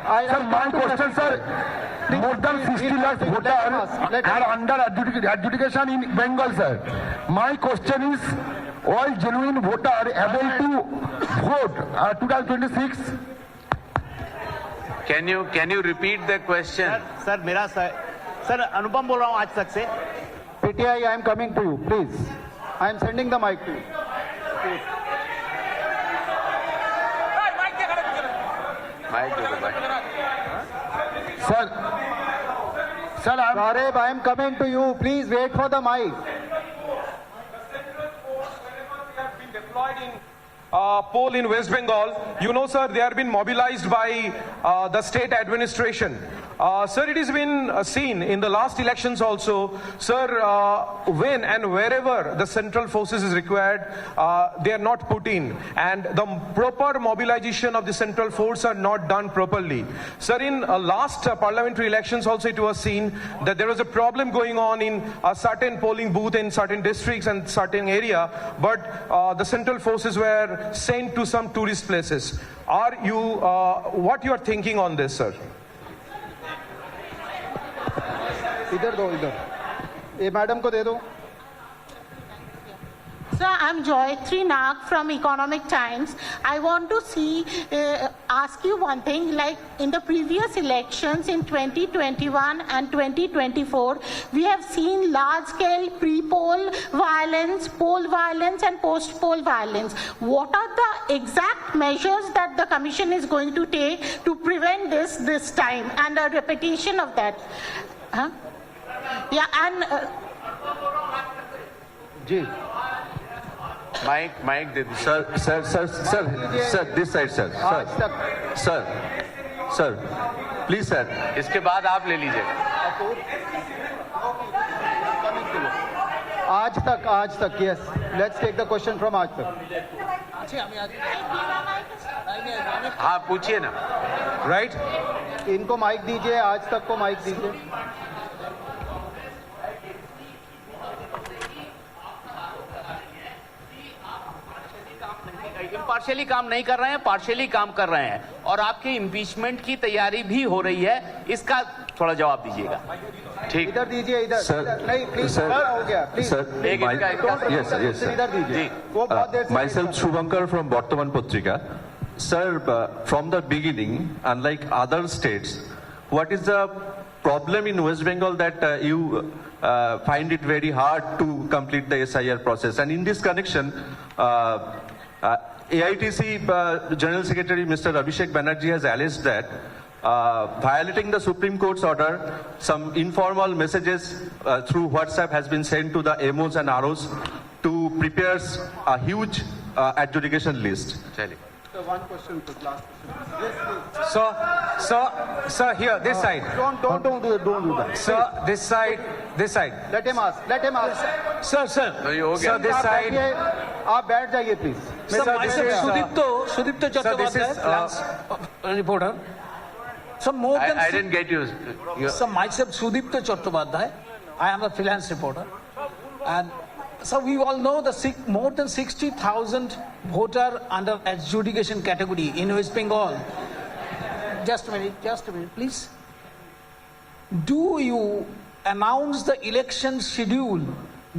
Sir, my question, sir, more than 60 lakh voters are under adjudication in Bengal, sir. My question is, all genuine voters able to vote 2026? Can you repeat the question? Sir मेरा sir अनुपम बोल रहा हूँ आज तक से. PTI, I am coming to you, please. I am sending the mic to you. Sir, Saurabh, I am coming to you. Please wait for the mic. Poll in West Bengal. You know, sir, they have been mobilized by the state administration. Sir, it has been seen in the last elections also, sir, when and wherever the central forces is required, they are not put in, and the proper mobilization of the central force are not done properly. Sir, in last parliamentary elections also it was seen that there was a problem going on in a certain polling booth in certain districts and certain area, but the central forces were sent to some tourist places. Are you, what you are thinking on this, sir? इधर दो, इधर ये madam को दे दो. Sir, I'm Joyatri Nag from Economic Times. I want to ask you one thing. Like in the previous elections in 2021 and 2024, we have seen large-scale pre-poll violence, poll violence, and post-poll violence. What are the exact measures that the Commission is going to take to prevent this time and a repetition of that? Huh? Yeah, and. Ji. Mic दे दीजिए. Sir, this side, sir. Sir, please, sir. इसके बाद आप ले लीजिए. आज तक, yes. Let's take the question from आज तक. हाँ, पूछिए ना. Right? इनको माइक दीजिए, आज तक को माइक दीजिए. पार्शियली काम नहीं कर रहे हैं, पार्शियली काम कर रहे हैं, और आपके इम्पीचमेंट की तैयारी भी हो रही है. इसका थोड़ा जवाब दीजिएगा. ठीक. इधर दीजिए, इधर. Sir, नहीं, प्लीज. sir, हो गया, प्लीज. sir, yes, sir. इधर दीजिए. वो बहुत देर से. Myself, Shubhankar from Bartaman Patrika. Sir, from the beginning, unlike other states, what is the problem in West Bengal that you find it very hard to complete the SIR process? And in this connection, AITC General Secretary Mr. Abhishek Banerjee has alleged that violating the Supreme Court's order, some informal messages through WhatsApp has been sent to the MOs and ROs to prepare a huge adjudication list. So one question, last question. Yes, sir, here, this side. Don't do that. Sir, this side. Let him ask. Sir. Sir, this side. आप बैठ जाइए, please. Sir, this is Sudipto Chattopadhyay, reporter. So more than I didn't get you. So myself, Sudipto Chattopadhyay. I am a freelance reporter, and so we all know more than 60,000 voter under adjudication category in West Bengal. Just a minute, please. Do you announce the election schedule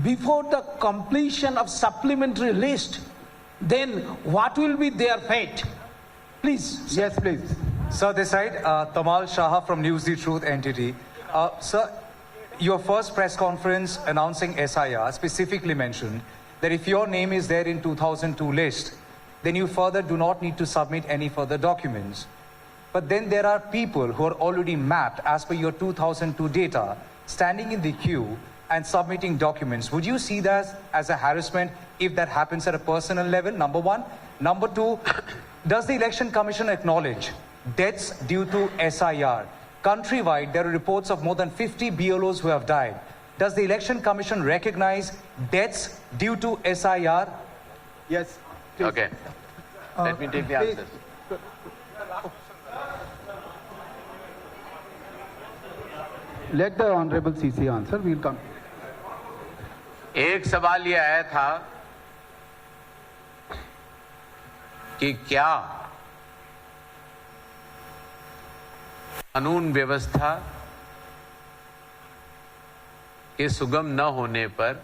before the completion of supplementary list? Then what will be their fate? Please. Yes, please. Sir, this side, Tamal Shah from News the Truth entity. Sir, your first press conference announcing SIR specifically mentioned that if your name is there in 2002 list, then you further do not need to submit any further documents. But then there are people who are already mapped as per your 2002 data, standing in the queue and submitting documents. Would you see that as a harassment if that happens at a personal level, number one? Number two, does the Election Commission acknowledge deaths due to SIR? Countrywide, there are reports of more than 50 BLOs who have died. Does the Election Commission recognize deaths due to SIR? Yes. Please. Okay. Let me take the answers. Let the Honorable CC answer. We'll come. एक सवाल ये आया था कि क्या कानून व्यवस्था के सुगम न होने पर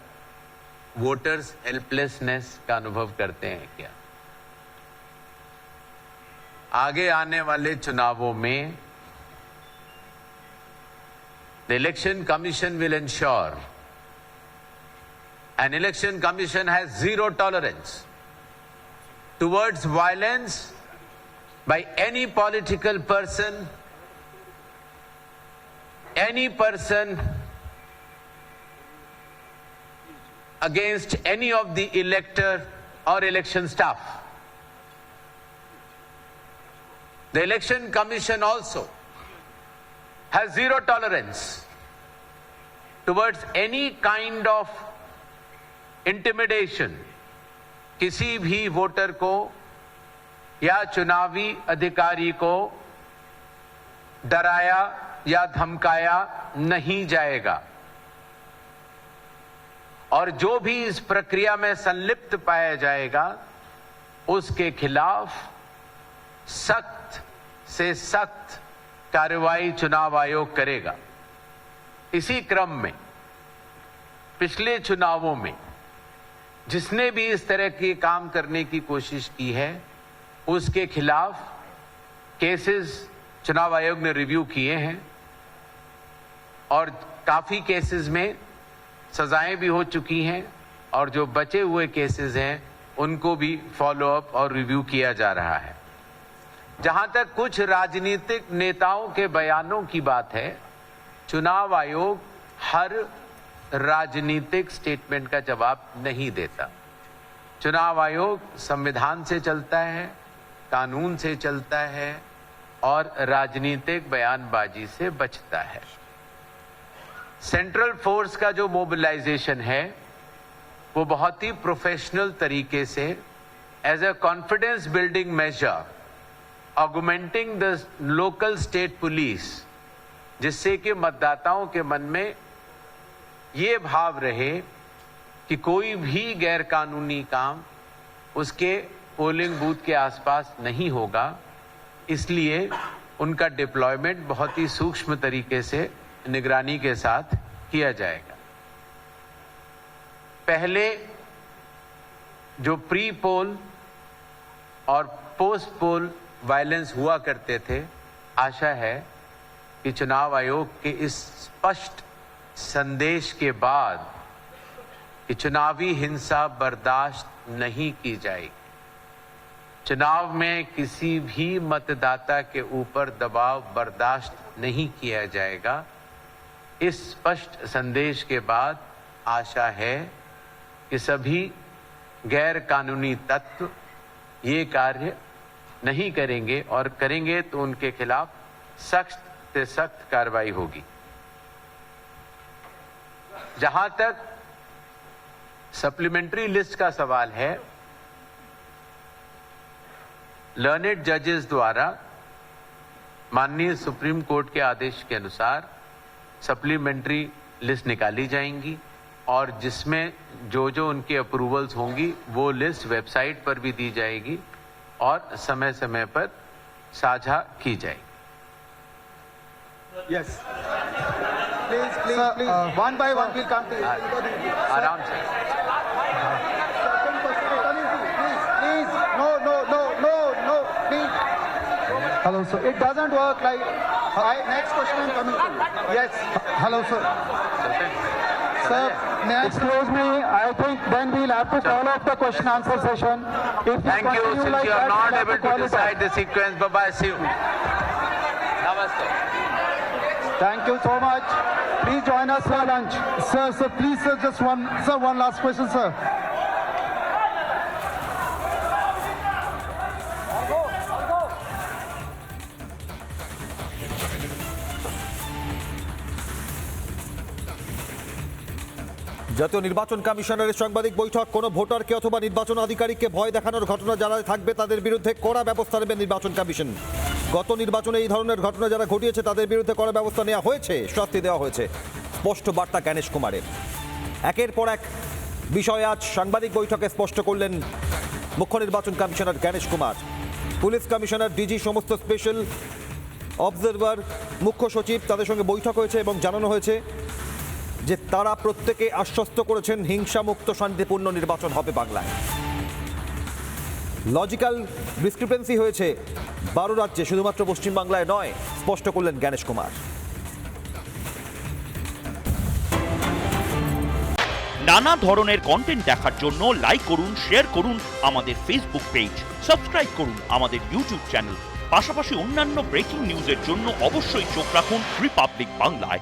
वोटर्स हेल्पलेसनेस का अनुभव करते हैं क्या? आगे आने वाले चुनावों में the election commission will ensure, an election commission has zero tolerance towards violence by any political person, any person against any of the elector or election staff. The election commission also has zero tolerance towards any kind of intimidation किसी भी voter को या चुनावी अधिकारी को डराया या धमकाया नहीं जाएगा और जो भी इस प्रक्रिया में संलिप्त पाया जाएगा उसके खिलाफ सख्त से सख्त कार्रवाई चुनाव आयोग करेगा। इसी क्रम में पिछले चुनावों में जिसने भी इस तरह के काम करने की कोशिश की है उसके खिलाफ केसेस चुनाव आयोग ने रिव्यू किए हैं और काफी केसेस में सजाएं भी हो चुकी हैं और जो बचे हुए केसेस हैं उनको भी फॉलो अप और रिव्यू किया जा रहा है। जहां तक कुछ राजनीतिक नेताओं के बयानों की बात है, चुनाव आयोग हर राजनीतिक स्टेटमेंट का जवाब नहीं देता। चुनाव आयोग संविधान से चलता है, कानून से चलता है और राजनीतिक बयानबाजी से बचता है। सेंट्रल फोर्स का जो मोबिलाइजेशन है वो बहुत ही प्रोफेशनल तरीके से as a confidence building measure augmenting the local state police, जिससे कि मतदाताओं के मन में ये भाव रहे कि कोई भी गैर कानूनी काम उसके पोलिंग बूथ के आसपास नहीं होगा। इसलिए उनका डिप्लॉयमेंट बहुत ही सूक्ष्म तरीके से निगरानी के साथ किया जाएगा। पहले जो प्री पोल और पोस्ट पोल वायलेंस हुआ करते थे, आशा है कि चुनाव आयोग के इस स्पष्ट संदेश के बाद कि चुनावी हिंसा बर्दाश्त नहीं की जाएगी, चुनाव में किसी भी मतदाता के ऊपर दबाव बर्दाश्त नहीं किया जाएगा, इस स्पष्ट संदेश के बाद आशा है कि सभी गैर कानूनी तत्व ये कार्य नहीं करेंगे और करेंगे तो उनके खिलाफ सख्त से सख्त कार्रवाई होगी। जहां तक सप्लीमेंट्री लिस्ट का सवाल है, लर्नेड जजेस द्वारा माननीय सुप्रीम कोर्ट के आदेश के अनुसार सप्लीमेंट्री लिस्ट निकाली जाएंगी और जिसमें जो जो उनकी अप्रूवल्स होंगी वो लिस्ट वेबसाइट पर भी दी जाएगी और समय समय पर साझा की जाएगी। Yes. Please, please, please. One by one, we'll come to you. आराम से। Second question, please, please. No, please. Hello, sir. It doesn't work like. Next question I'm coming to you. Yes. Hello, sir. Sir, excuse me. I think then we'll have to call off the question answer session. If Thank you. continue Since like you are that, not we'll have able call to it decide off. the sequence, bye-bye. See you. Namaste. Thank you so much. Please join us for lunch. Sir, please, sir, just one last question, sir. জাতীয় নির্বাচন কমিশনারের সাংবাদিক বৈঠক। কোনো ভোটারকে অথবা নির্বাচন আধিকারিককে ভয় দেখানোর ঘটনা যারা থাকবে তাদের বিরুদ্ধে কড়া ব্যবস্থা নেবে নির্বাচন কমিশন। গত নির্বাচনে এই ধরনের ঘটনা যারা ঘটিয়েছে তাদের বিরুদ্ধে কড়া ব্যবস্থা নেওয়া হয়েছে, শাস্তি দেওয়া হয়েছে, স্পষ্ট বার্তা জ্ঞানেশ কুমারের। একের পর এক বিষয় আজ সাংবাদিক বৈঠকে স্পষ্ট করলেন মুখ্য নির্বাচন commissioner Gyanesh Kumar. Police commissioner, DG, সমস্ত স্পেশাল অবজারভার, মুখ্য সচিব তাদের সঙ্গে বৈঠক হয়েছে এবং জানানো হয়েছে যে তারা প্রত্যেকে আশ্বস্ত করেছেন হিংসামুক্ত শান্তিপূর্ণ নির্বাচন হবে বাংলায়। লজিক্যাল ডিসক্রিপেন্সি হয়েছে 12 রাজ্যে, শুধুমাত্র পশ্চিমবাংলায় নয়, স্পষ্ট করলেন জ্ঞানেশ কুমার। নানা ধরনের কন্টেন্ট দেখার জন্য লাইক করুন, শেয়ার করুন আমাদের ফেসবুক পেজ, সাবস্ক্রাইব করুন আমাদের ইউটিউব চ্যানেল। পাশাপাশি অন্যান্য ব্রেকিং নিউজের জন্য অবশ্যই চোখ রাখুন রিপাবলিক বাংলায়।